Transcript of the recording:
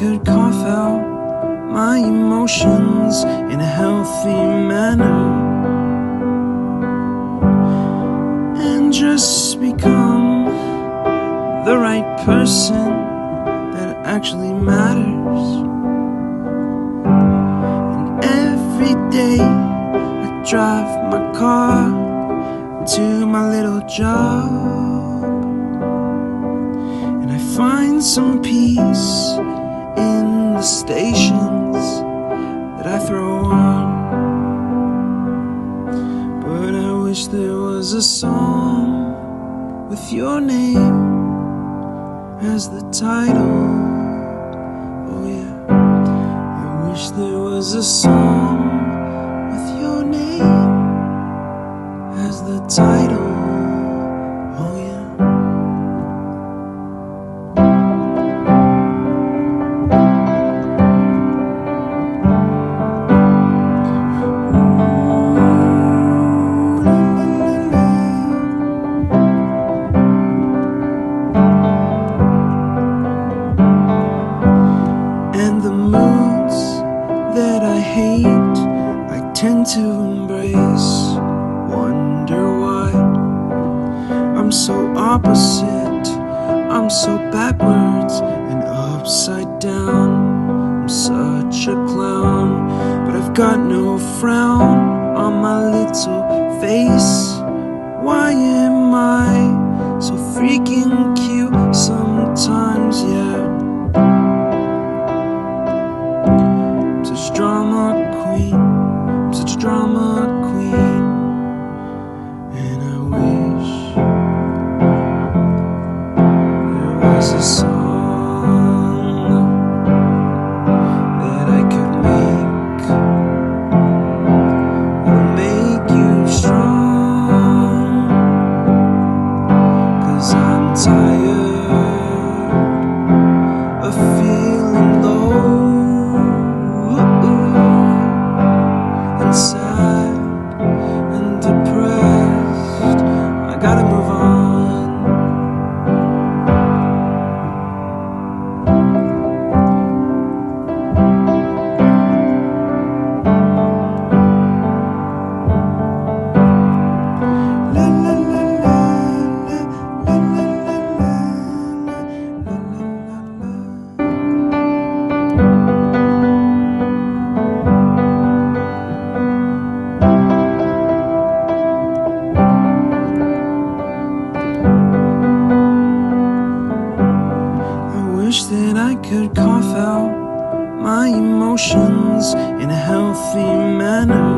could cough out my emotions in a healthy manner and just become the right person that actually matters. And every day I drive my car to my little job, and I find some peace in the stations that I throw on. But I wish there was a song with your name as the title. Oh yeah, I wish there was a song with your name as the title. Oh yeah. And the moods that I hate, I tend to embrace. Wonder why I'm so opposite, I'm so backwards and upside down. I'm such a clown, but I've got no frown on my little face. Why am I so freaking cute sometimes, yeah? I'm such a drama queen, I'm such a drama queen. And I wish there was a song that I could make that'll make you strong, 'cause I'm tired of feeling low and sad and depressed. I gotta move on. La, la, la, la, la, la, la, la, la, I wish that I could cough out my emotions in a healthy manner